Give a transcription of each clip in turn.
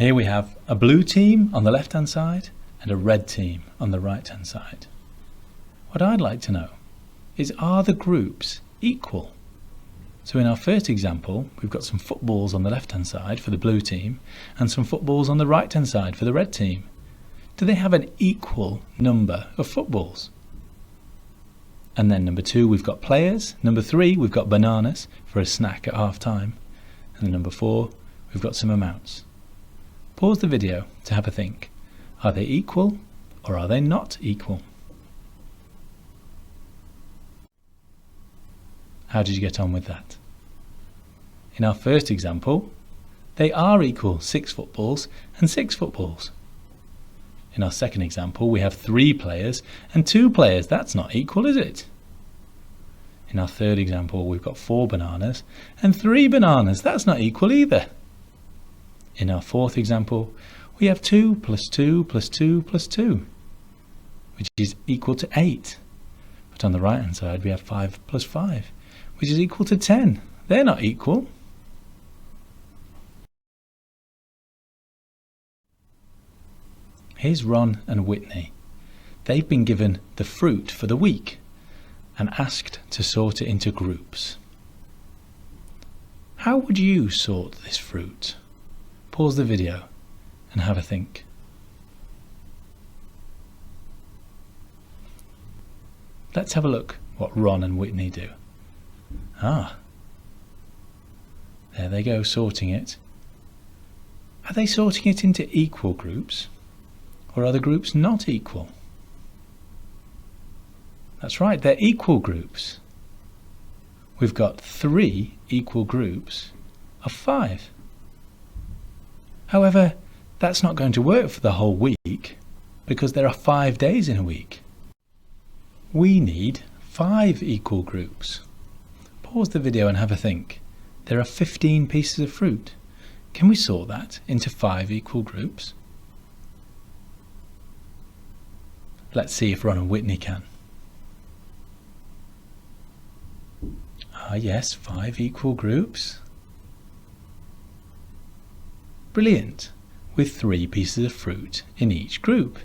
Here we have a blue team on the left hand side and a red team on the right hand side. What I'd like to know is, are the groups equal? So in our first example, we've got some footballs on the left hand side for the blue team and some footballs on the right hand side for the red team. Do they have an equal number of footballs? And then number 2, we've got players. Number 3, we've got bananas for a snack at half time. And then number 4, we've got some amounts. Pause the video to have a think. Are they equal or are they not equal? How did you get on with that? In our first example, they are equal, 6 footballs and 6 footballs. In our second example, we have 3 players and 2 players. That's not equal, is it? In our third example, we've got 4 bananas and 3 bananas. That's not equal either. In our fourth example, we have 2 plus 2 plus 2 plus 2, which is equal to 8. But on the right hand side, we have 5 plus 5, which is equal to 10. They're not equal. Here's Ron and Whitney. They've been given the fruit for the week and asked to sort it into groups. How would you sort this fruit? Pause the video and have a think. Let's have a look what Ron and Whitney do. There they go, sorting it. Are they sorting it into equal groups, or are the groups not equal? That's right, they're equal groups. We've got 3 equal groups of 5. However, that's not going to work for the whole week because there are 5 days in a week. We need 5 equal groups. Pause the video and have a think. There are 15 pieces of fruit. Can we sort that into 5 equal groups? Let's see if Ron and Whitney can. Yes, 5 equal groups. Brilliant, with 3 pieces of fruit in each group.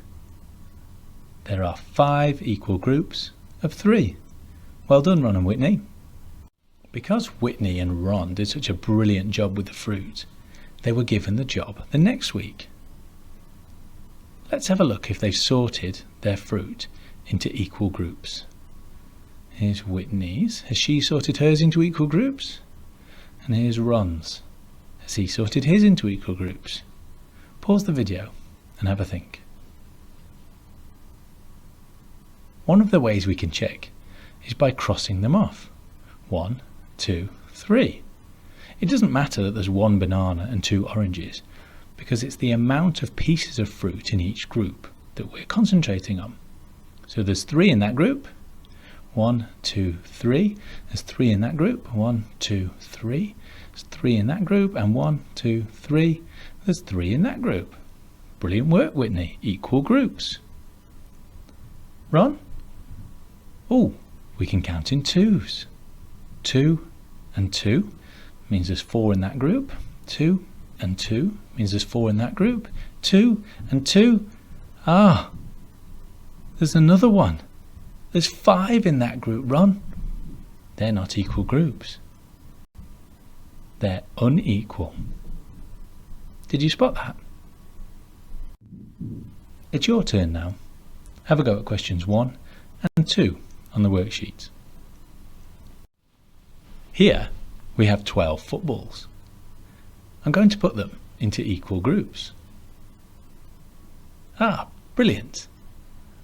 There are 5 equal groups of 3. Well done, Ron and Whitney. Because Whitney and Ron did such a brilliant job with the fruit, they were given the job the next week. Let's have a look if they've sorted their fruit into equal groups. Here's Whitney's. Has she sorted hers into equal groups? And here's Ron's. Has he sorted his into equal groups? Pause the video and have a think. One of the ways we can check is by crossing them off. 1, 2, 3. It doesn't matter that there's 1 banana and 2 oranges, because it's the amount of pieces of fruit in each group that we're concentrating on. So there's 3 in that group. 1, 2, 3. There's 3 in that group. 1, 2, 3. There's 3 in that group, and 1, 2, 3. There's 3 in that group. Brilliant work, Whitney. Equal groups. Ron? Oh, we can count in 2s. 2 and 2 means there's 4 in that group. 2 and 2 means there's 4 in that group. 2 and 2. There's another one. There's 5 in that group, Ron. They're not equal groups. They're unequal. Did you spot that? It's your turn now. Have a go at questions 1 and 2 on the worksheet. Here we have 12 footballs. I'm going to put them into equal groups. Brilliant.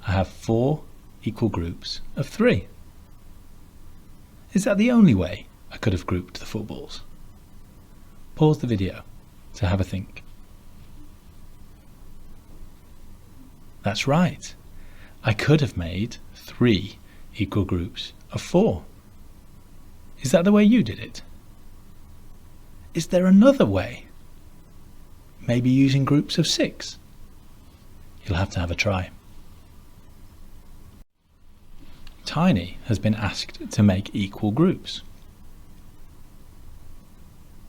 I have 4 equal groups of 3. Is that the only way I could have grouped the footballs? Pause the video to have a think. That's right. I could have made 3 equal groups of 4. Is that the way you did it? Is there another way? Maybe using groups of 6? You'll have to have a try. Tiny has been asked to make equal groups.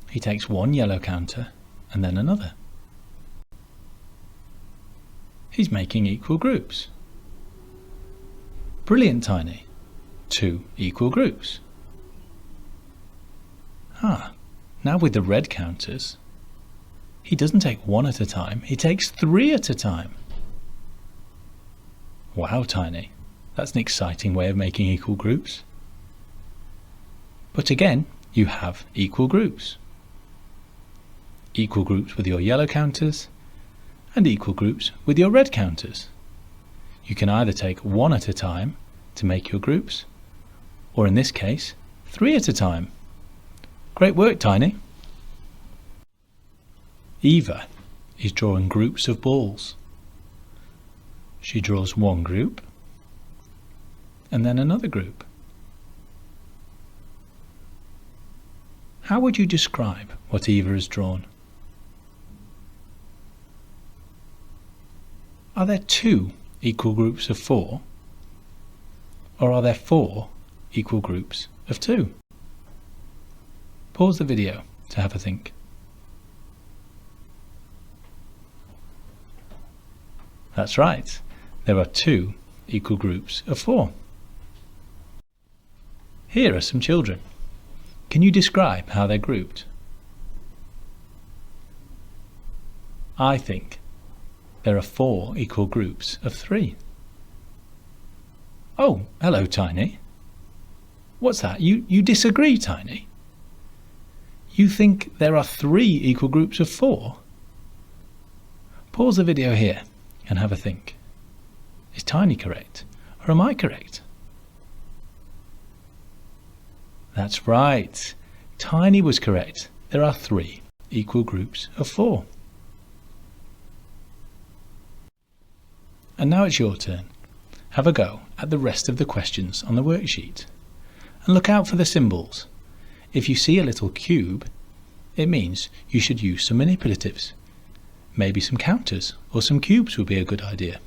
He takes one yellow counter and then another. He's making equal groups. Brilliant, Tiny. 2 equal groups. Now with the red counters, he doesn't take 1 at a time, he takes 3 at a time. Wow, Tiny, that's an exciting way of making equal groups. But again, you have equal groups. Equal groups with your yellow counters and equal groups with your red counters. You can either take 1 at a time to make your groups, or in this case, 3 at a time. Great work, Tiny. Eva is drawing groups of balls. She draws one group and then another group. How would you describe what Eva has drawn? Are there 2 equal groups of 4? Or are there 4 equal groups of 2? Pause the video to have a think. That's right, there are 2 equal groups of 4. Here are some children. Can you describe how they're grouped? I think there are 4 equal groups of 3. Oh, hello, Tiny. What's that? You disagree, Tiny? You think there are 3 equal groups of 4? Pause the video here and have a think. Is Tiny correct, or am I correct? That's right. Tiny was correct. There are 3 equal groups of 4. And now it's your turn. Have a go at the rest of the questions on the worksheet. And look out for the symbols. If you see a little cube, it means you should use some manipulatives. Maybe some counters or some cubes would be a good idea.